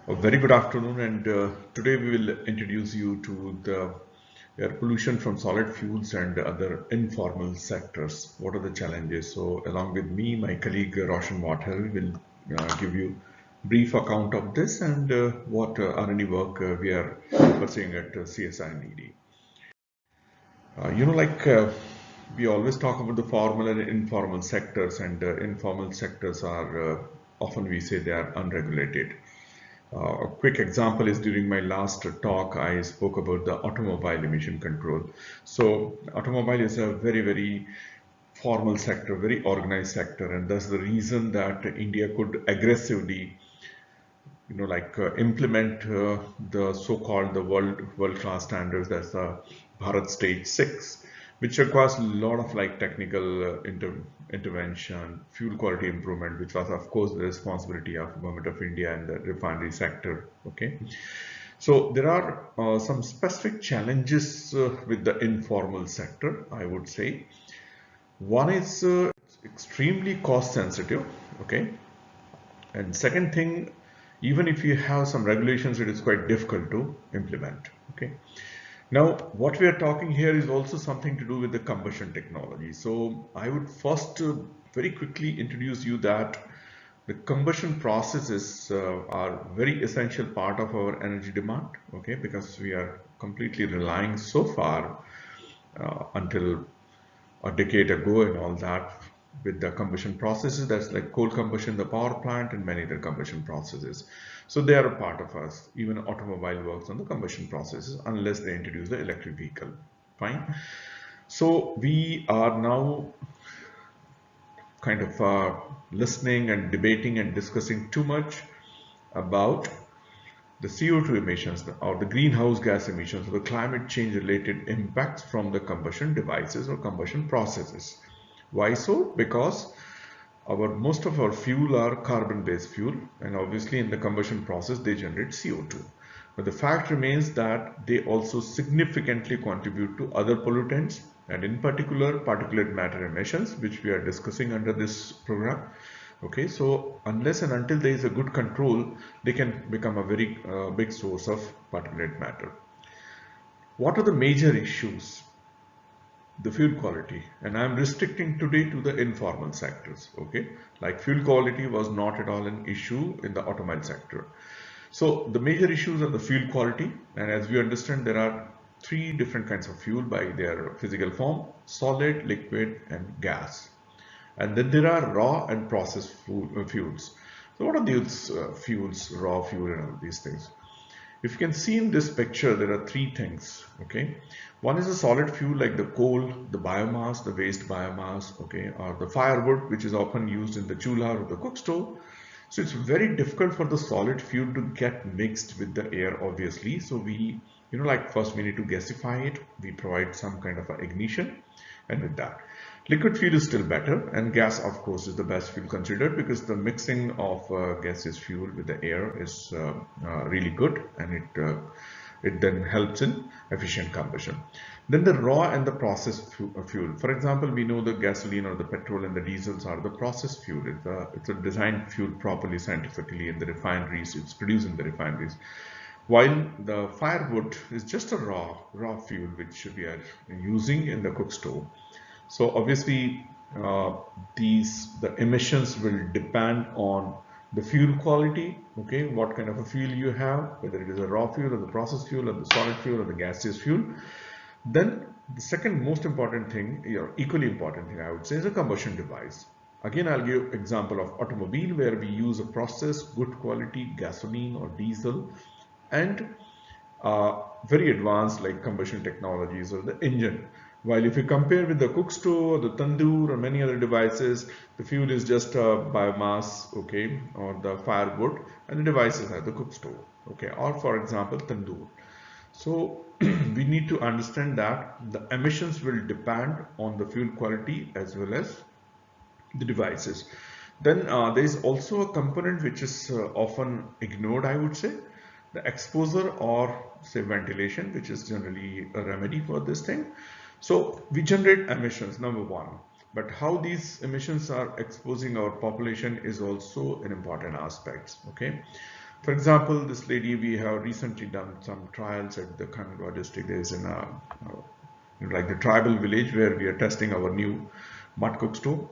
A very good afternoon, and today we will introduce you to the air pollution from solid fuels and other informal sectors. What are the challenges? So, along with me, my colleague Roshan Wathore will give you brief account of this and what R&D work we are pursuing at CSIR-NEERI. We always talk about the formal and informal sectors, and informal sectors are often we say they are unregulated. A quick example is during my last talk, I spoke about the automobile emission control. So automobile is a very formal sector, very organized sector, and that's the reason that India could aggressively, implement the so-called the world-class standards. That's the Bharat Stage 6, which requires a lot of technical intervention, fuel quality improvement, which was of course the responsibility of Government of India and the refinery sector. Okay, so there are some specific challenges with the informal sector, I would say. One is extremely cost sensitive. Okay, and second thing, even if you have some regulations, it is quite difficult to implement. Okay. Now, what we are talking here is also something to do with the combustion technology. So I would first very quickly introduce you that the combustion processes are very essential part of our energy demand. Okay, because we are completely relying so far until a decade ago and all that with the combustion processes. That's like coal combustion, the power plant, and many other combustion processes. So they are a part of us. Even automobile works on the combustion processes unless they introduce the electric vehicle. Fine. So we are now kind of listening and debating and discussing too much about the CO2 emissions or the greenhouse gas emissions or the climate change related impacts from the combustion devices or combustion processes. Why so? Because most of our fuel are carbon-based fuel, and obviously in the combustion process they generate CO2. But the fact remains that they also significantly contribute to other pollutants, and in particular particulate matter emissions, which we are discussing under this program. Okay, so unless and until there is a good control, they can become a very big source of particulate matter. What are the major issues? The fuel quality, and I am restricting today to the informal sectors. Okay, like fuel quality was not at all an issue in the automobile sector. So the major issues are the fuel quality, and as we understand, there are three different kinds of fuel by their physical form: solid, liquid, and gas. And then there are raw and processed fuels. So what are these fuels, raw fuel and all these things? If you can see in this picture, there are three things. Okay, one is a solid fuel like the coal, the biomass, the waste biomass, okay, or the firewood, which is often used in the chulha or the cook stove. So it's very difficult for the solid fuel to get mixed with the air, obviously. So we, first we need to gasify it. We provide some kind of a ignition, and with that, liquid fuel is still better, and gas, of course, is the best fuel considered because the mixing of gaseous fuel with the air is really good, and it then helps in efficient combustion. Then the raw and the processed fuel. For example, we know the gasoline or the petrol and the diesels are the processed fuel. It's a designed fuel properly scientifically in the refineries. It's produced in the refineries. While the firewood is just a raw fuel which we are using in the cook stove. So obviously the emissions will depend on the fuel quality. Okay, what kind of a fuel you have, whether it is a raw fuel or the processed fuel or the solid fuel or the gaseous fuel. Then the second most important thing, or equally important thing I would say, is a combustion device. Again, I'll give example of automobile where we use a processed good quality gasoline or diesel, and very advanced like combustion technologies or the engine. While if you compare with the cook stove or the tandoor or many other devices, the fuel is just biomass, okay, or the firewood, and the devices are the cook stove, okay, or for example tandoor. So we need to understand that the emissions will depend on the fuel quality as well as the devices. Then there is also a component which is often ignored, I would say, the exposure or say ventilation, which is generally a remedy for this thing. So we generate emissions, number one, but how these emissions are exposing our population is also an important aspect. Okay, For example, this lady, we have recently done some trials at the Khandwa district. There is like the tribal village where we are testing our new mud cook stove.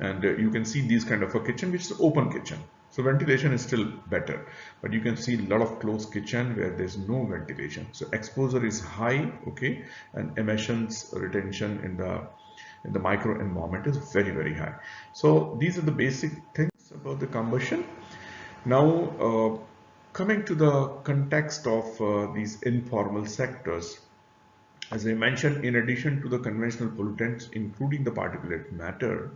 And you can see these kind of a kitchen, which is open kitchen. So ventilation is still better, but you can see a lot of closed kitchen where there's no ventilation. So exposure is high, okay, and emissions retention in the micro environment is very high. So these are the basic things about the combustion. Now, coming to the context of these informal sectors, as I mentioned, in addition to the conventional pollutants, including the particulate matter,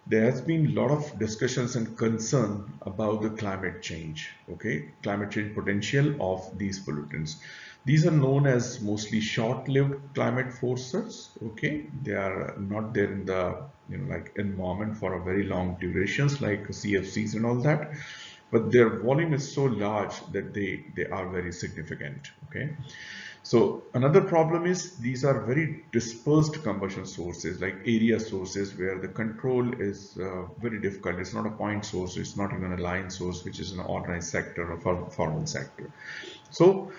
there has been a lot of discussions and concern about the climate change, okay, climate change potential of these pollutants. These are known as mostly short-lived climate forces, okay. They are not there in the like environment for a very long durations like CFCs and all that, but their volume is so large that they are very significant, okay. So another problem is these are very dispersed combustion sources, like area sources where the control is very difficult. It's not a point source, it's not even a line source, which is an organized sector or formal sector. So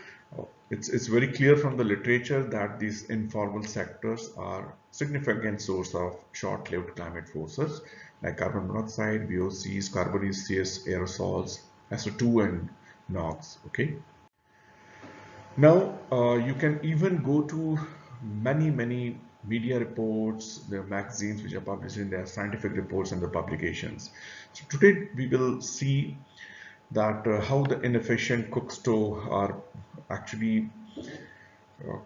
it's very clear from the literature that these informal sectors are significant source of short-lived climate forces like carbon monoxide, VOCs, carbonaceous aerosols, SO2 and NOx, okay. Now, you can even go to many media reports, the magazines which are publishing their scientific reports and the publications. So today we will see that how the inefficient cook stove are actually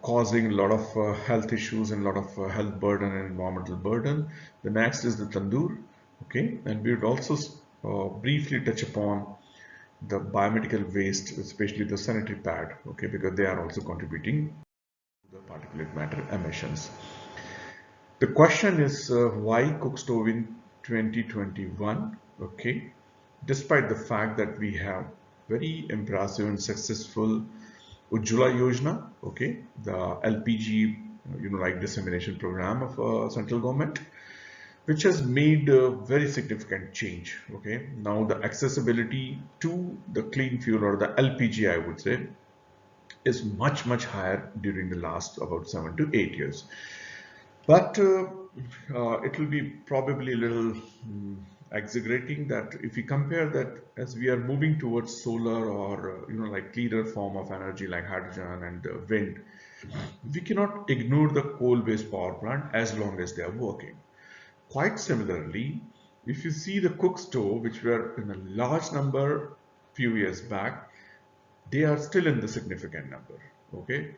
causing a lot of health issues and a lot of health burden and environmental burden. The next is the tandoor, okay, and we would also briefly touch upon the biomedical waste, especially the sanitary pad, okay, because they are also contributing to the particulate matter emissions. The question is why cook stove in 2021, okay, despite the fact that we have very impressive and successful Ujjwala Yojana, okay, the LPG, like dissemination program of central government, which has made a very significant change. Okay, now the accessibility to the clean fuel or the LPG, I would say, is much higher during the last about 7 to 8 years. But it will be probably a little exaggerating that if we compare that as we are moving towards solar or like cleaner form of energy like hydrogen and wind, we cannot ignore the coal-based power plant as long as they are working. Quite similarly, if you see the cook stove, which were in a large number few years back, they are still in the significant number. Okay,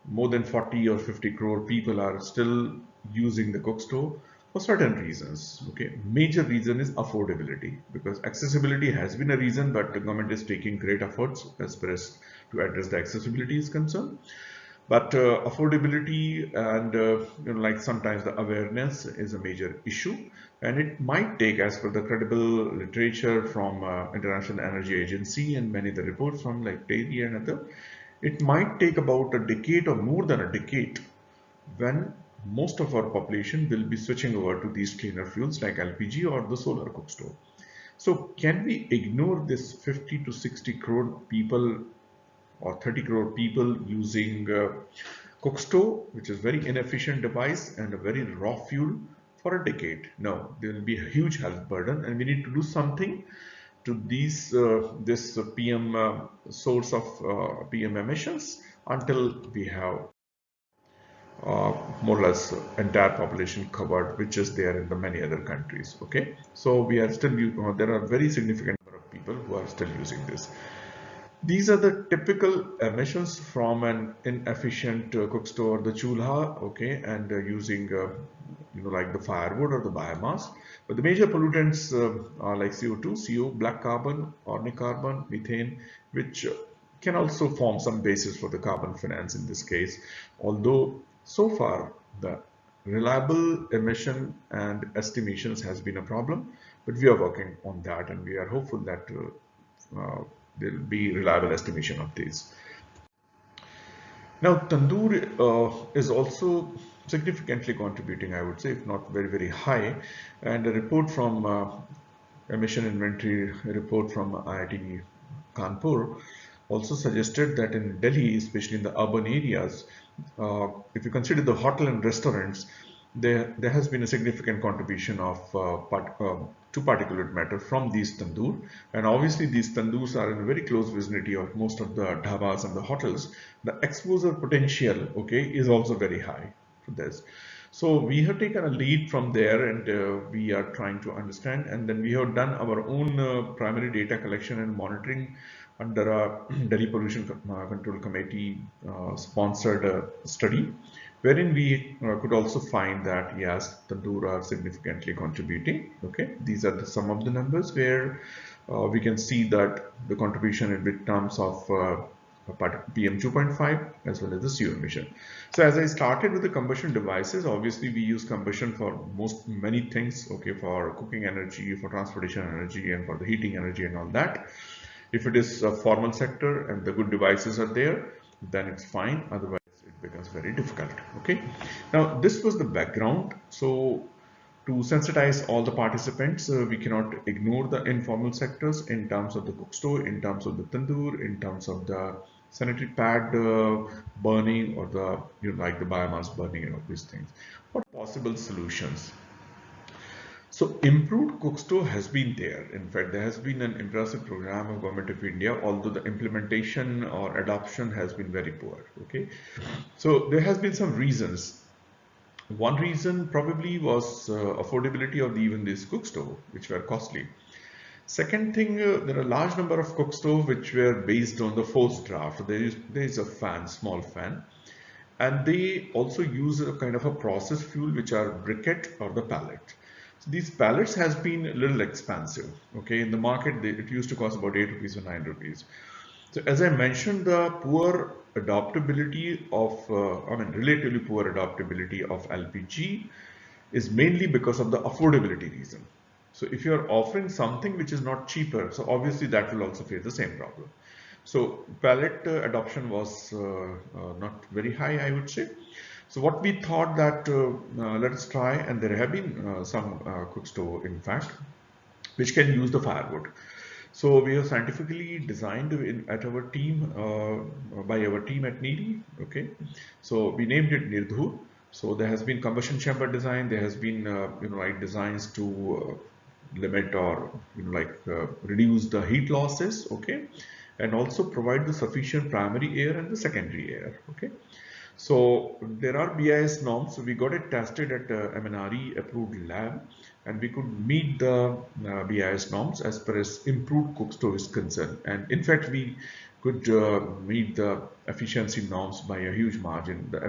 more than 40 or 50 crore people are still using the cook stove for certain reasons. Okay, major reason is affordability, because accessibility has been a reason, but the government is taking great efforts as far as to address the accessibility is concerned. But affordability and like sometimes the awareness is a major issue, and it might take, as per the credible literature from International Energy Agency and many of the reports from like dairy and other, it might take about a decade or more than a decade when most of our population will be switching over to these cleaner fuels like LPG or the solar cook stove. So can we ignore this 50 to 60 crore people or 30 crore people using cookstove, which is very inefficient device and a very raw fuel for a decade? No, there will be a huge health burden, and we need to do something to these this PM source of PM emissions until we have more or less entire population covered, which is there in the many other countries. Okay, so we are still there are very significant number of people who are still using this. These are the typical emissions from an inefficient cook stove or the chulha, okay, and using like the firewood or the biomass. But the major pollutants are like CO2, CO, black carbon, organic carbon, methane, which can also form some basis for the carbon finance in this case. Although so far the reliable emission and estimations has been a problem, but we are working on that, and we are hopeful that there will be reliable estimation of these. Now, tandoor is also significantly contributing, I would say, if not very high. And a report from emission inventory report from IIT Kanpur also suggested that in Delhi, especially in the urban areas, if you consider the hotel and restaurants, there has been a significant contribution of to particulate matter from these tandoor, and obviously these tandoors are in very close vicinity of most of the dhabas and the hotels. The exposure potential, okay, is also very high for this. So we have taken a lead from there, and we are trying to understand, and then we have done our own primary data collection and monitoring under a Delhi Pollution Control Committee sponsored study, wherein we could also find that yes, tandoor are significantly contributing. Okay, these are some of the numbers where we can see that the contribution in terms of PM 2.5 as well as the CO emission. So as I started with the combustion devices, obviously we use combustion for many things, okay, for cooking energy, for transportation energy, and for the heating energy and all that. If it is a formal sector and the good devices are there, then it's fine. Otherwise, it becomes very difficult. Okay. Now, this was the background. So, to sensitize all the participants, we cannot ignore the informal sectors in terms of the cookstove, in terms of the tandoor, in terms of the sanitary pad burning, or the like the biomass burning and all these things. What possible solutions? So improved cookstove has been there. In fact, there has been an impressive program of Government of India, although the implementation or adoption has been very poor. Okay, so there has been some reasons. One reason probably was affordability of even this cookstove, which were costly. Second thing, there are a large number of cookstove which were based on the forced draft. There is a fan, small fan, and they also use a kind of a process fuel, which are briquette or the pellet. So these pellets has been a little expensive. Okay, in the market it used to cost about 8 rupees or 9 rupees. So as I mentioned, the poor adoptability of relatively poor adoptability of LPG is mainly because of the affordability reason. So if you are offering something which is not cheaper, so obviously that will also face the same problem. So pellet adoption was not very high, I would say. So what we thought that let us try, and there have been some cookstove in fact, which can use the firewood. So we have scientifically designed at our team, by our team at NEERI. Okay, so we named it Nirdhur. So there has been combustion chamber design. There has been like designs to limit or reduce the heat losses. Okay, and also provide the sufficient primary air and the secondary air. Okay. So there are BIS norms. So we got it tested at MNRE approved lab, and we could meet the BIS norms as per as improved cookstove is concerned. And in fact, we could meet the efficiency norms by a huge margin. The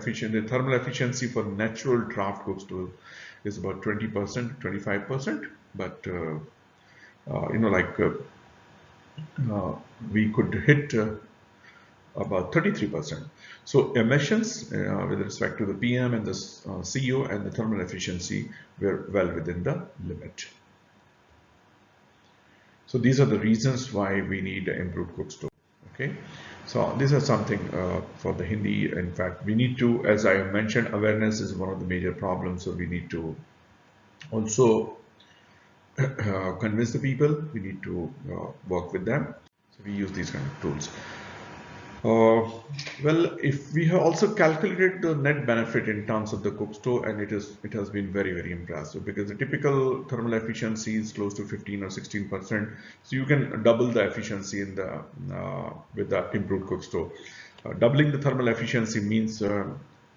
thermal efficiency for natural draft cookstove is about 20%, 25%, but we could hit about 33%. So emissions with respect to the PM and the CO and the thermal efficiency were well within the limit. So these are the reasons why we need improved cookstove. Okay, so these are something for the Hindi. In fact, we need to, as I mentioned, awareness is one of the major problems. So we need to also convince the people. We need to work with them. So we use these kind of tools. Well, if we have also calculated the net benefit in terms of the cookstove, and it has been very impressive, because the typical thermal efficiency is close to 15 or 16%. So you can double the efficiency in the with the improved cookstove. Doubling the thermal efficiency means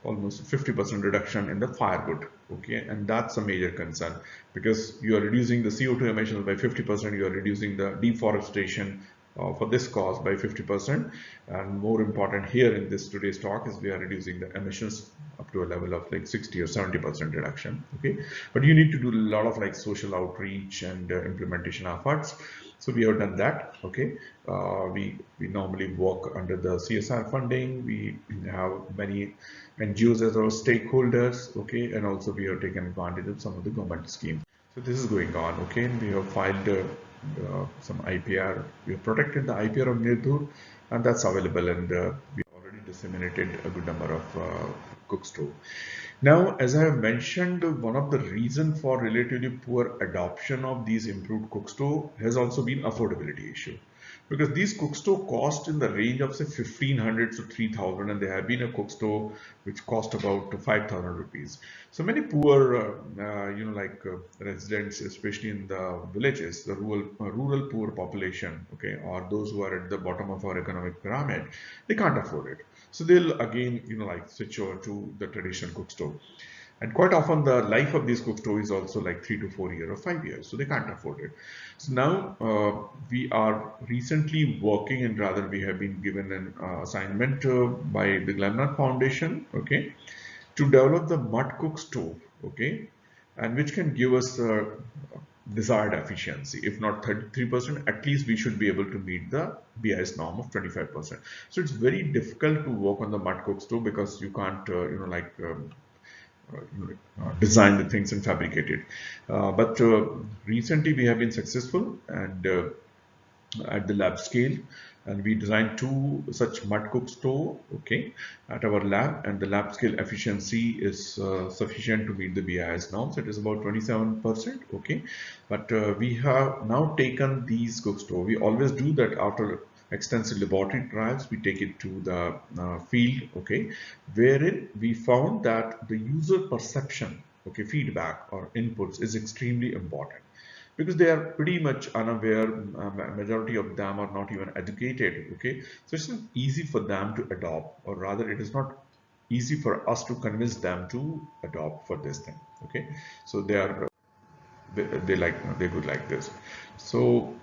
almost 50% reduction in the firewood. Okay, and that's a major concern, because you are reducing the CO2 emissions by 50%. You are reducing the deforestation for this cause by 50%, and more important here in this today's talk is we are reducing the emissions up to a level of like 60 or 70% reduction. Okay, but you need to do a lot of like social outreach and implementation efforts. So we have done that. Okay, we normally work under the CSR funding. We have many NGOs as our stakeholders. Okay, and also we have taken advantage of some of the government schemes. So this is going on. Okay, and we have filed some IPR. We have protected the IPR of Nirdhur, and that's available, and we already disseminated a good number of cookstove. Now, as I have mentioned, one of the reasons for relatively poor adoption of these improved cookstove has also been affordability issue. because these cookstove cost in the range of say 1500 to 3000, and there have been a cookstove which cost about 5000 rupees. So many poor residents, especially in the villages, the rural poor population, okay, or those who are at the bottom of our economic pyramid, they can't afford it. So they'll again switch over to the traditional cookstove. And quite often the life of these cookstove is also like 3 to 4 years or 5 years, so they can't afford it. So now we are recently working, and rather we have been given an assignment by the Glenmark Foundation, okay, to develop the mud cook stove, okay, and which can give us desired efficiency. If not 33%, at least we should be able to meet the BIS norm of 25%. So it's very difficult to work on the mud cook stove because you can't, design the things and fabricate it. But recently we have been successful and at the lab scale, and we designed two such mud cook stove, okay, at our lab, and the lab scale efficiency is sufficient to meet the BIS norms. It is about 27%, okay. But we have now taken these cook stove. We always do that after extensive laboratory trials. We take it to the field, okay, wherein we found that the user perception, okay, feedback or inputs is extremely important, because they are pretty much unaware. Majority of them are not even educated, okay. So it's not easy for them to adopt, or rather it is not easy for us to convince them to adopt for this thing, okay. So they could like this. So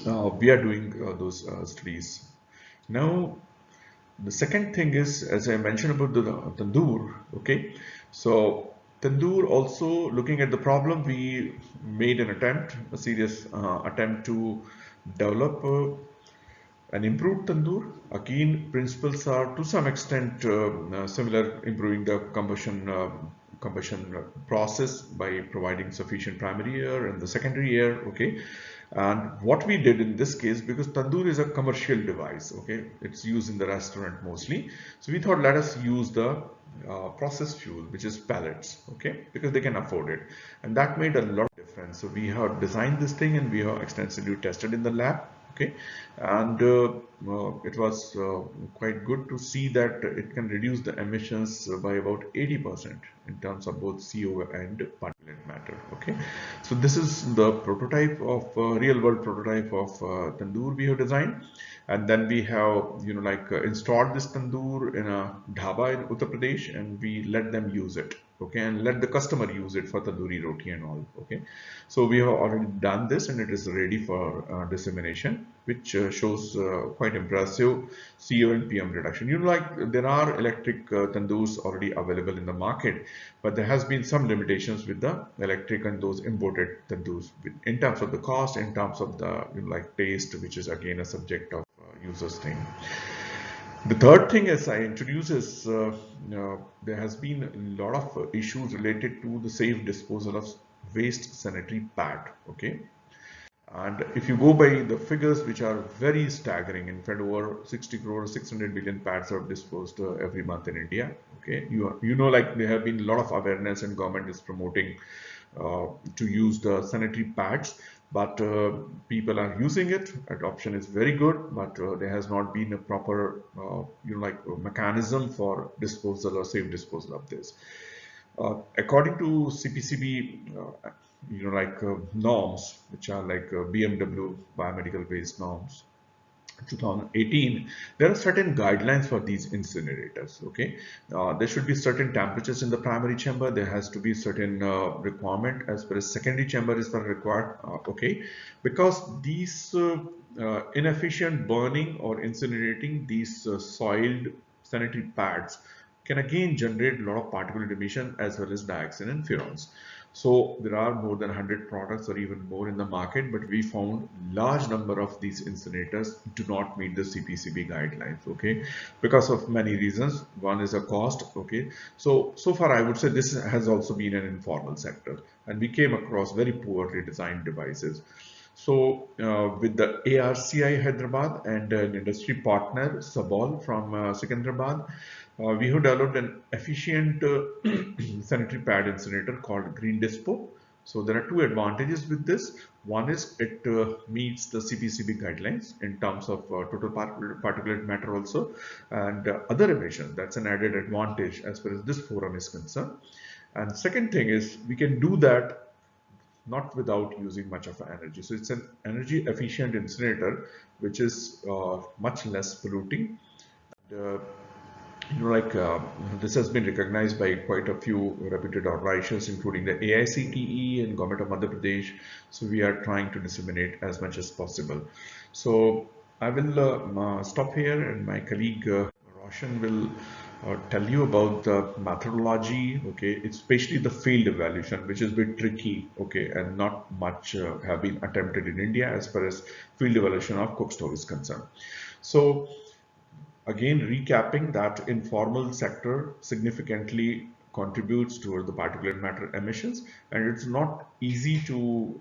we are doing those studies now. The second thing is, as I mentioned about the tandoor, okay. So tandoor, also looking at the problem, we made an attempt, a serious attempt to develop an improved tandoor. Again, principles are to some extent similar, improving the combustion process by providing sufficient primary air and the secondary air, okay. And what we did in this case, because tandoor is a commercial device, okay, it's used in the restaurant mostly, so we thought let us use the process fuel, which is pellets, okay, because they can afford it, and that made a lot of difference. So we have designed this thing and we have extensively tested in the lab, okay, and it was quite good to see that it can reduce the emissions by about 80% in terms of both CO and particulate matter, okay. So this is the prototype of real world prototype of tandoor we have designed, and then we have installed this tandoor in a dhaba in Uttar Pradesh, and we let them use it, okay, and let the customer use it for tandoori roti and all, okay. So we have already done this and it is ready for dissemination, which shows quite impressive CO and PM reduction. There are electric tandoors already available in the market, but there has been some limitations with the electric and those imported tandoors in terms of the cost, in terms of the taste, which is again a subject of users thing. The third thing, as I introduce, is there has been a lot of issues related to the safe disposal of waste sanitary pad, okay. And if you go by the figures, which are very staggering, in fact over 60 crore 600 billion pads are disposed every month in India, okay. There have been a lot of awareness and government is promoting to use the sanitary pads, but people are using it. Adoption is very good, but there has not been a proper mechanism for disposal or safe disposal of this. According to CPCB, norms, which are like BMW biomedical waste norms 2018, there are certain guidelines for these incinerators, okay. There should be certain temperatures in the primary chamber. There has to be certain requirement as far as secondary chamber is required, okay, because these inefficient burning or incinerating these soiled sanitary pads can again generate a lot of particulate emission as well as dioxin and furans. So there are more than 100 products or even more in the market, but we found large number of these incinerators do not meet the CPCB guidelines, okay, because of many reasons. One is a cost, okay. So far I would say this has also been an informal sector, and we came across very poorly designed devices. So with the ARCI Hyderabad and an industry partner Sabol from Secunderabad, we have developed an efficient sanitary pad incinerator called Green Dispo. So there are two advantages with this. One is it meets the CPCB guidelines in terms of total particulate matter also, and other emission. That's an added advantage as far as this forum is concerned. And second thing is we can do that not without using much of energy. So it's an energy efficient incinerator, which is much less polluting. And, this has been recognized by quite a few reputed organizations, including the AICTE and Government of Madhya Pradesh. So we are trying to disseminate as much as possible. So I will stop here, and my colleague Roshan will tell you about the methodology. Okay, it's especially the field evaluation, which is a bit tricky. Okay, and not much have been attempted in India as far as field evaluation of cookstove is concerned. So again, recapping that informal sector significantly contributes toward the particulate matter emissions, and it's not easy to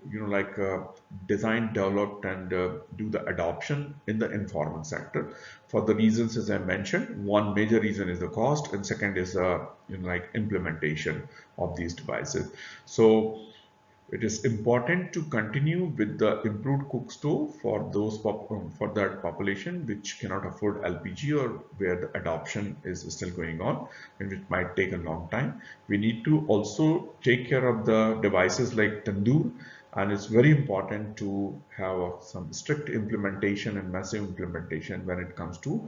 design, develop, and do the adoption in the informal sector for the reasons as I mentioned. One major reason is the cost, and second is implementation of these devices. So it is important to continue with the improved cook stove for those for that population which cannot afford LPG or where the adoption is still going on and it might take a long time. We need to also take care of the devices like tandoor, and it's very important to have some strict implementation and massive implementation when it comes to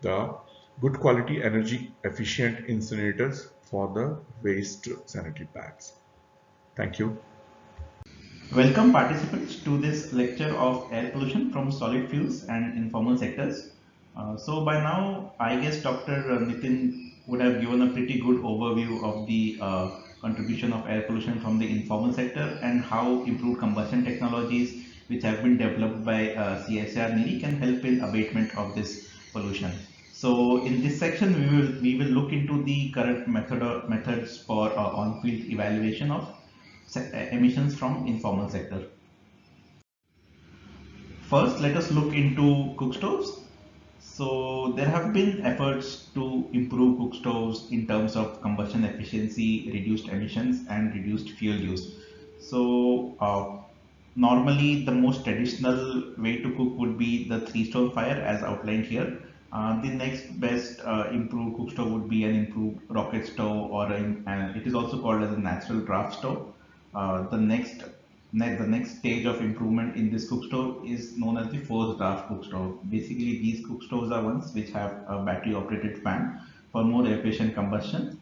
the good quality energy efficient incinerators for the waste sanitary pads. Thank you. Welcome participants to this lecture of air pollution from solid fuels and informal sectors. So by now, I guess Dr. Nitin would have given a pretty good overview of the contribution of air pollution from the informal sector and how improved combustion technologies which have been developed by CSIR-NEERI can help in abatement of this pollution. So in this section, we will look into the current methods for on-field evaluation of emissions from informal sector. First, let us look into cookstoves. So there have been efforts to improve cookstoves in terms of combustion efficiency, reduced emissions, and reduced fuel use. So normally the most traditional way to cook would be the three-stone fire as outlined here. The next best improved cookstove would be an improved rocket stove, or it is also called as a natural draft stove. The next stage of improvement in this cookstove is known as the forced draft cookstove. Basically, these cookstoves are ones which have a battery operated fan for more efficient combustion.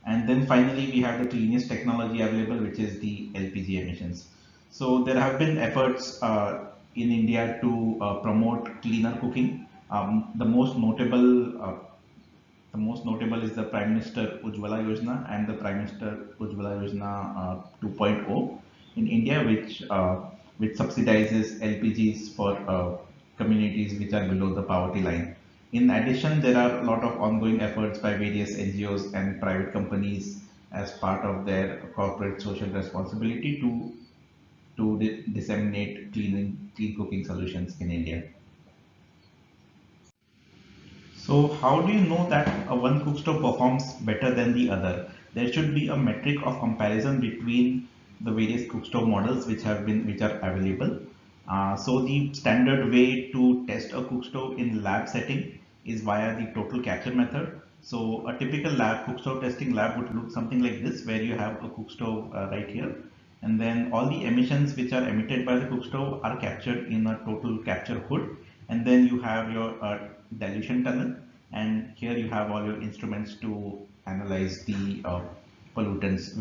And then finally, we have the cleanest technology available, which is the LPG emissions. So there have been efforts in India to promote cleaner cooking. The most notable is the Prime Minister Ujjwala Yojana and the Prime Minister Ujjwala Yojana 2.0 in India, which subsidizes LPGs for communities which are below the poverty line. In addition, there are a lot of ongoing efforts by various NGOs and private companies as part of their corporate social responsibility to disseminate clean cooking solutions in India. So how do you know that one cookstove performs better than the other? There should be a metric of comparison between the various cookstove models which are available. So the standard way to test a cookstove in lab setting is via the total capture method. So a typical lab cookstove testing lab would look something like this, where you have a cookstove right here, and then all the emissions which are emitted by the cookstove are captured in a total capture hood, and then you have your dilution tunnel, and here you have all your instruments to analyze the pollutants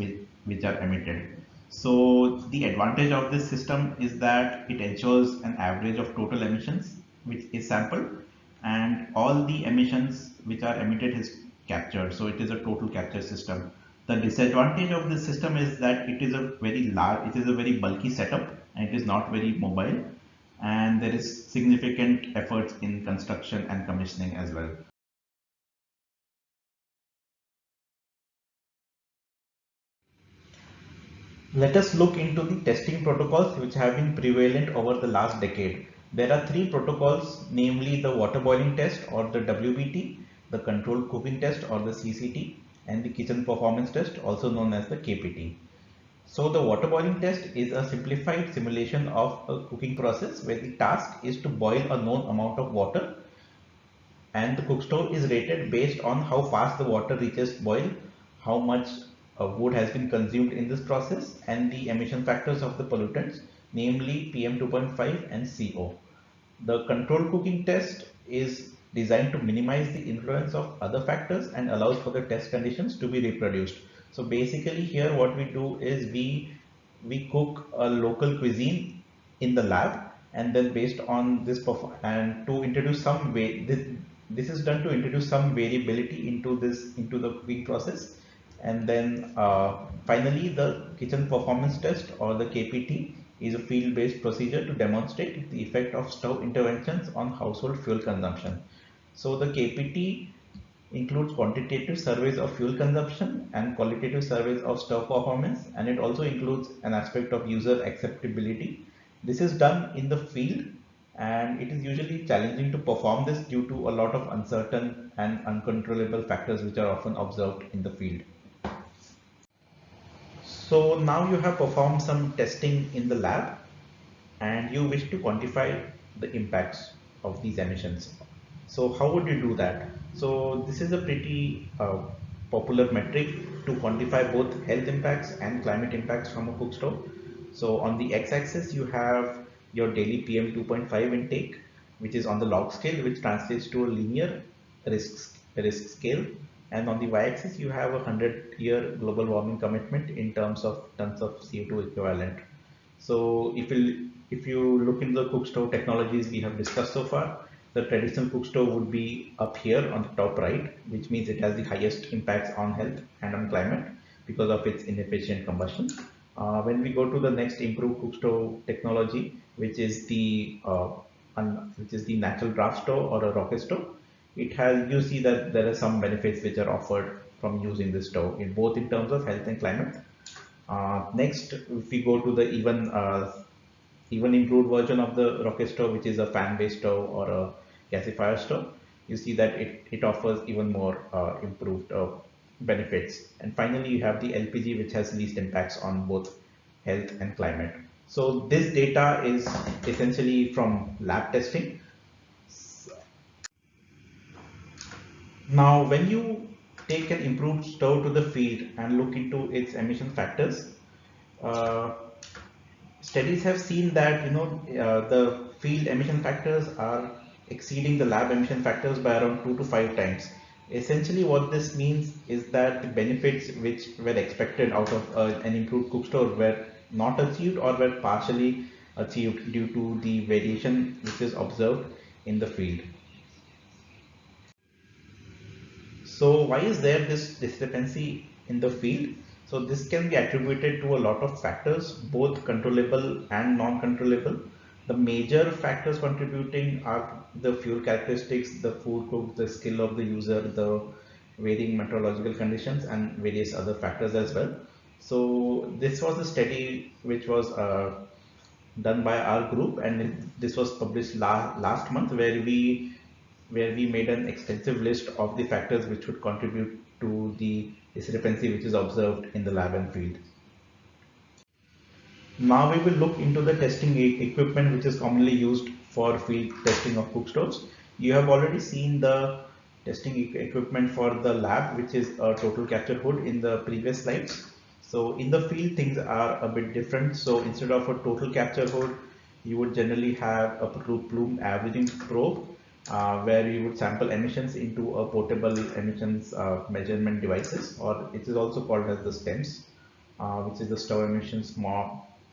which are emitted. So the advantage of this system is that it ensures an average of total emissions which is sampled, and all the emissions which are emitted is captured. So it is a total capture system. The disadvantage of this system is that it is a very bulky setup, and it is not very mobile, and there is significant efforts in construction and commissioning as well. Let us look into the testing protocols which have been prevalent over the last decade. There are three protocols, namely the water boiling test or the WBT, the controlled cooking test or the CCT, and the kitchen performance test, also known as the KPT. So the water boiling test is a simplified simulation of a cooking process where the task is to boil a known amount of water, and the cook stove is rated based on how fast the water reaches boil, how much wood has been consumed in this process, and the emission factors of the pollutants, namely PM 2.5 and CO. The controlled cooking test is designed to minimize the influence of other factors and allows for the test conditions to be reproduced. So basically here what we do is we cook a local cuisine in the lab, and then based on this and to introduce some way this is done to introduce some variability into the cooking process, and then finally the kitchen performance test, or the KPT, is a field-based procedure to demonstrate the effect of stove interventions on household fuel consumption. So the KPT includes quantitative surveys of fuel consumption and qualitative surveys of stove performance, and it also includes an aspect of user acceptability. This is done in the field, and it is usually challenging to perform this due to a lot of uncertain and uncontrollable factors which are often observed in the field. So now you have performed some testing in the lab and you wish to quantify the impacts of these emissions. So how would you do that? So this is a pretty popular metric to quantify both health impacts and climate impacts from a cook stove. So on the x-axis you have your daily PM 2.5 intake, which is on the log scale, which translates to a linear risk scale, and on the y-axis you have a 100-year global warming commitment in terms of tons of CO2 equivalent. So if you look into the cook stove technologies we have discussed so far, the traditional cook stove would be up here on the top right, which means it has the highest impacts on health and on climate because of its inefficient combustion. When we go to the next improved cook stove technology, which is the natural draft stove or a rocket stove, it has, you see that there are some benefits which are offered from using this stove in both in terms of health and climate. Next, if we go to the even improved version of the rocket stove, which is a fan-based stove or a gasifier stove, you see that it offers even more improved benefits. And finally, you have the LPG, which has least impacts on both health and climate. So this data is essentially from lab testing. Now, when you take an improved stove to the field and look into its emission factors, uh, studies have seen that the field emission factors are exceeding the lab emission factors by around 2 to 5 times. Essentially, what this means is that the benefits which were expected out of an improved cook stove were not achieved or were partially achieved due to the variation which is observed in the field. So why is there this discrepancy in the field? So this can be attributed to a lot of factors, both controllable and non-controllable. The major factors contributing are the fuel characteristics, the food cooked, the skill of the user, the varying meteorological conditions, and various other factors as well. So this was a study which was done by our group, and this was published last month, where we made an extensive list of the factors which would contribute to the discrepancy which is observed in the lab and field. Now we will look into the testing equipment which is commonly used for field testing of cook stoves. You have already seen the testing equipment for the lab, which is a total capture hood in the previous slides. So in the field things are a bit different. So instead of a total capture hood, you would generally have a plume averaging probe, where you would sample emissions into a portable emissions measurement devices, or it is also called as the STEMS, which is the stove emissions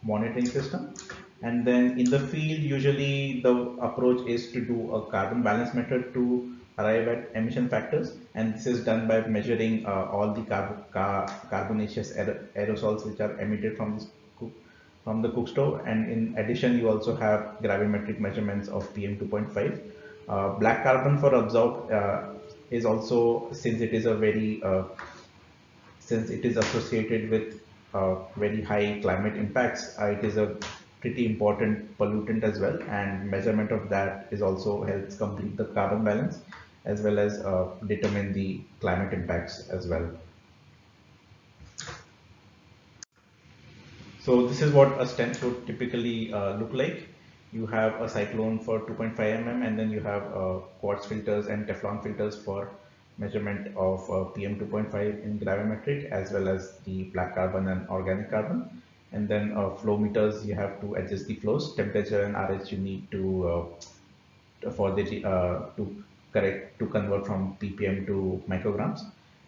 monitoring system. And then in the field, usually the approach is to do a carbon balance method to arrive at emission factors, and this is done by measuring all the carbonaceous aerosols which are emitted from this from the cook stove. And in addition, you also have gravimetric measurements of PM 2.5. Black carbon for absorbed is also, since it is associated with very high climate impacts, it is a pretty important pollutant as well, and measurement of that is also helps complete the carbon balance as well as determine the climate impacts as well. So this is what a stent would typically look like. You have a cyclone for 2.5 mm, and then you have quartz filters and Teflon filters for measurement of PM 2.5 in gravimetric, as well as the black carbon and organic carbon. And then flow meters, you have to adjust the flows, temperature and RH you need for the to correct to convert from ppm to micrograms.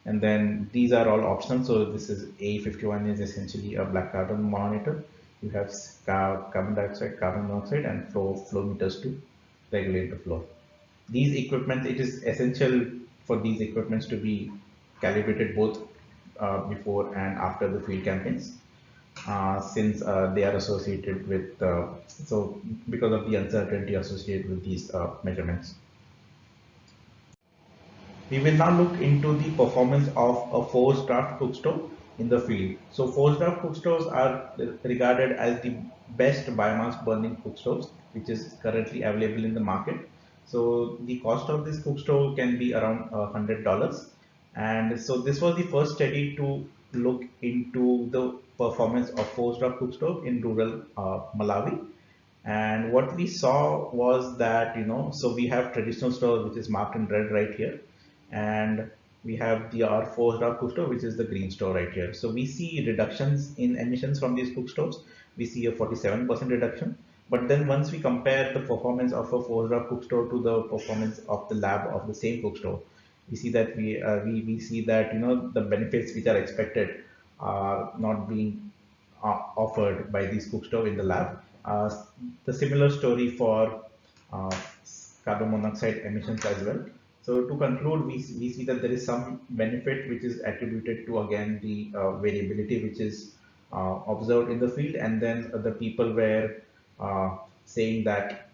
And then these are all optional. So this is A51 is essentially a black carbon monitor. You have carbon dioxide, carbon monoxide, and flow meters to regulate the flow. These equipment, it is essential for these equipments to be calibrated both before and after the field campaigns, since they are associated with so because of the uncertainty associated with these measurements. We will now look into the performance of a forced draft cookstove in the field. So forced draft cookstoves are regarded as the best biomass burning cookstoves which is currently available in the market. So the cost of this cookstove can be around $100. And so this was the first study to look into the performance of forced draft cookstove in rural Malawi. And what we saw was that, so we have traditional stove which is marked in red right here, and we have the R4 star cook stove, which is the green stove right here. So we see reductions in emissions from these cook stoves. We see a 47% reduction. But then once we compare the performance of a 4-star cook stove to the performance of the lab of the same cook stove, we see that we see that the benefits which are expected are not being offered by these cook stove in the lab. The similar story for uh, carbon monoxide emissions as well. So to conclude, we see that there is some benefit which is attributed to, again, the variability which is observed in the field, and then the people were saying that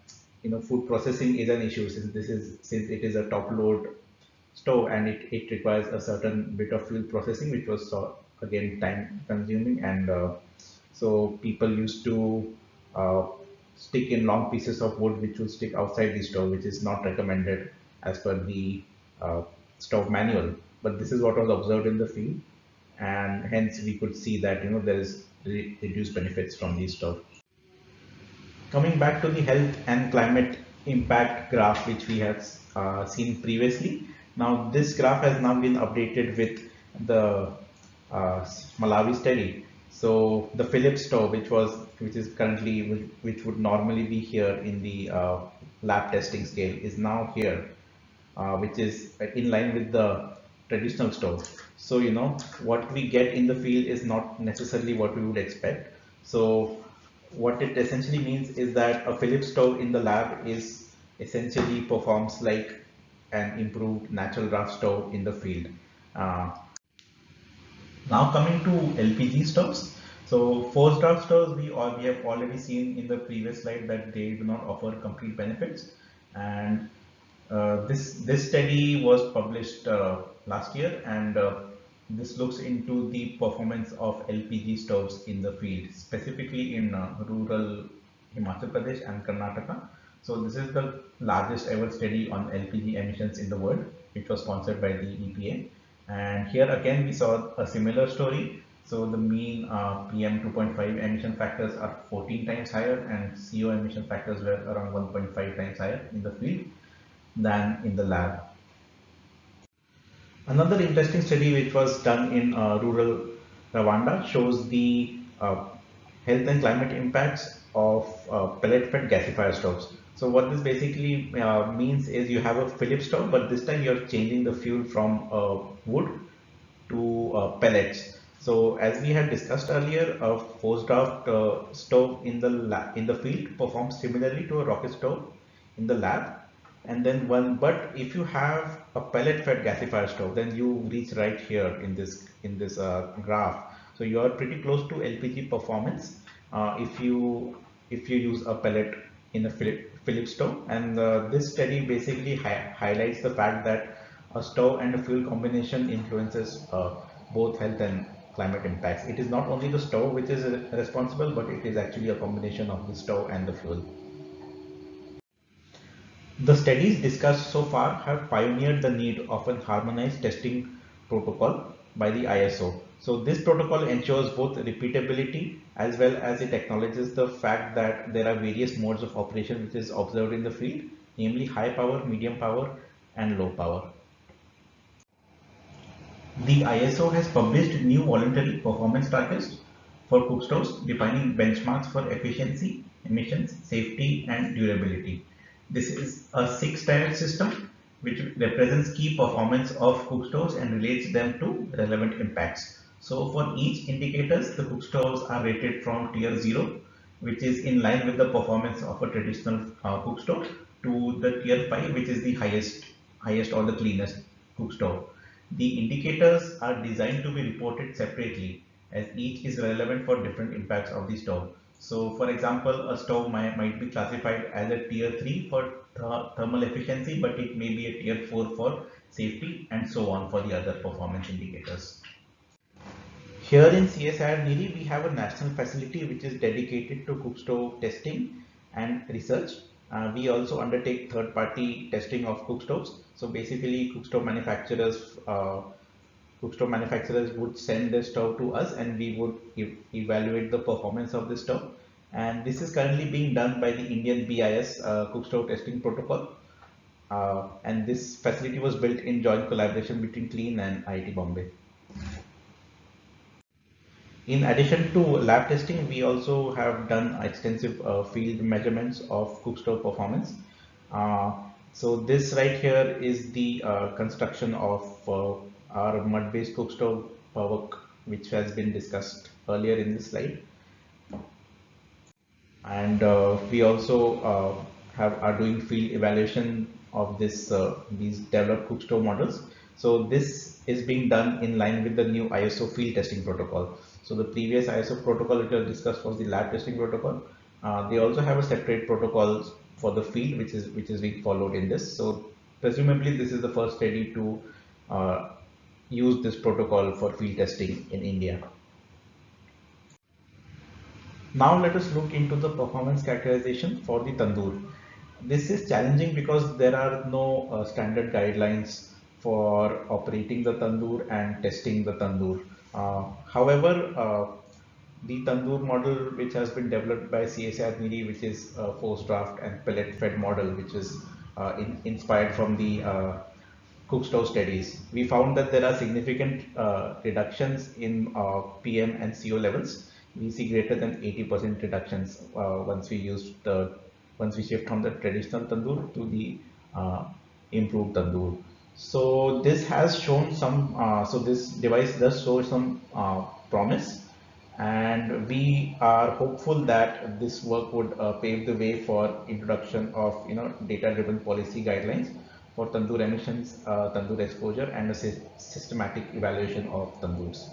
food processing is an issue, since it is a top load stove, and it requires a certain bit of fuel processing, which was again time consuming. And so people used to uh, stick in long pieces of wood which would stick outside the stove, which is not recommended as per the uh, stove manual. But this is what was observed in the field, and hence we could see that there is reduced benefits from these stove. Coming back to the health and climate impact graph which we have seen previously. Now this graph has now been updated with the Malawi study. So the Philips stove, which is currently, which would normally be here in the lab testing scale, is now here, which is in line with the traditional stove. So what we get in the field is not necessarily what we would expect. So what it essentially means is that a Philips stove in the lab is essentially performs like an improved natural gas stove in the field. Uh, Now coming to LPG stoves. So forced draft stoves, we have already seen in the previous slide that they do not offer complete benefits, and this study was published last year, and this looks into the performance of LPG stoves in the field, specifically in rural Himachal Pradesh and Karnataka. So this is the largest ever study on LPG emissions in the world, which was sponsored by the EPA. And here again we saw a similar story. So the mean PM 2.5 emission factors are 14 times higher, and CO emission factors were around 1.5 times higher in the field than in the lab. Another interesting study which was done in rural Rwanda shows the health and climate impacts of pellet-fed gasifier stoves. So what this basically means is you have a Philips stove, but this time you're changing the fuel from wood to pellets. So as we had discussed earlier, a forced draft stove in the field performs similarly to a rocket stove in the lab. And then but if you have a pellet fed gasifier stove, then you reach right here in this graph. So you are pretty close to LPG performance if you use a pellet in a Philips stove. And this study basically highlights the fact that a stove and a fuel combination influences both health and climate impacts. It is not only the stove which is responsible, but it is actually a combination of the stove and the fuel. The studies discussed so far have pioneered the need of a harmonized testing protocol by the ISO. So this protocol ensures both repeatability as well as it acknowledges the fact that there are various modes of operation which is observed in the field, namely high power, medium power, and low power. The ISO has published new voluntary performance targets for cookstoves, defining benchmarks for efficiency, emissions, safety, and durability. This is a six-tiered system which represents key performance of cookstoves and relates them to relevant impacts. So for each indicators, the cookstoves are rated from tier 0, which is in line with the performance of a traditional cookstove, to the tier 5, which is the highest or the cleanest cookstove. The indicators are designed to be reported separately as each is relevant for different impacts of the stove. So for example, a stove might be classified as a tier 3 for thermal efficiency, but it may be a tier 4 for safety, and so on for the other performance indicators. Here in CSIR-NEERI, we have a national facility which is dedicated to cookstove testing and research. We also undertake third-party testing of cookstoves. So basically, cookstove manufacturers would send their stove to us, and we would evaluate the performance of the stove. And this is currently being done by the Indian BIS cookstove testing protocol. And this facility was built in joint collaboration between Clean and IIT Bombay. In addition to lab testing, we also have done extensive field measurements of cookstove performance. So this right here is the construction of our mud-based cookstove PERWORK, which has been discussed earlier in this slide. And we also are doing field evaluation of these developed cookstove models. So this is being done in line with the new ISO field testing protocol. So the previous ISO protocol which was discussed was the lab testing protocol. They also have a separate protocol for the field which is being followed in this. So presumably this is the first study to use this protocol for field testing in India. Now let us look into the performance characterization for the tandoor. This is challenging because there are no standard guidelines for operating the tandoor and testing the tandoor. However, the tandoor model which has been developed by CSIR-NEERI, which is a forced draft and pellet fed model, which is inspired from the Cookstove studies, we found that there are significant reductions in PM and CO levels. We see greater than 80% reductions once we shift from the traditional tandoor to the improved tandoor. So this has shown some. So this device does show some promise, and we are hopeful that this work would pave the way for introduction of data-driven policy guidelines for tandoor emissions, tandoor exposure, and a systematic evaluation of tandoors.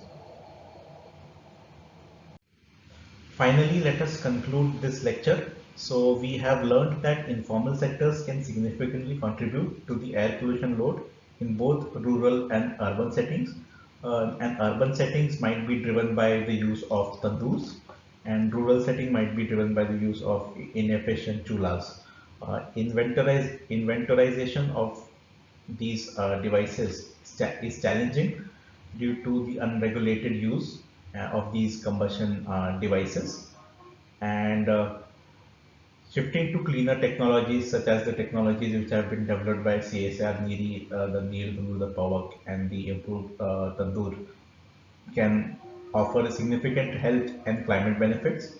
Finally, let us conclude this lecture. So we have learned that informal sectors can significantly contribute to the air pollution load in both rural and urban settings. And urban settings might be driven by the use of tandoors, and rural setting might be driven by the use of inefficient chulas. Inventorization of these devices is challenging due to the unregulated use of these combustion devices, and shifting to cleaner technologies such as the technologies which have been developed by CSIR-NEERI, the NEER, the POWER, and the improved tandoor can offer significant health and climate benefits.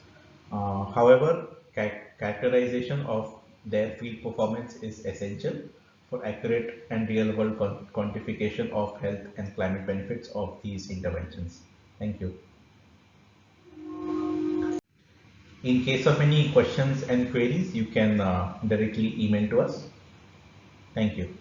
However, characterization of their field performance is essential for accurate and real-world quantification of health and climate benefits of these interventions. Thank you. In case of any questions and queries, you can directly email to us. Thank you.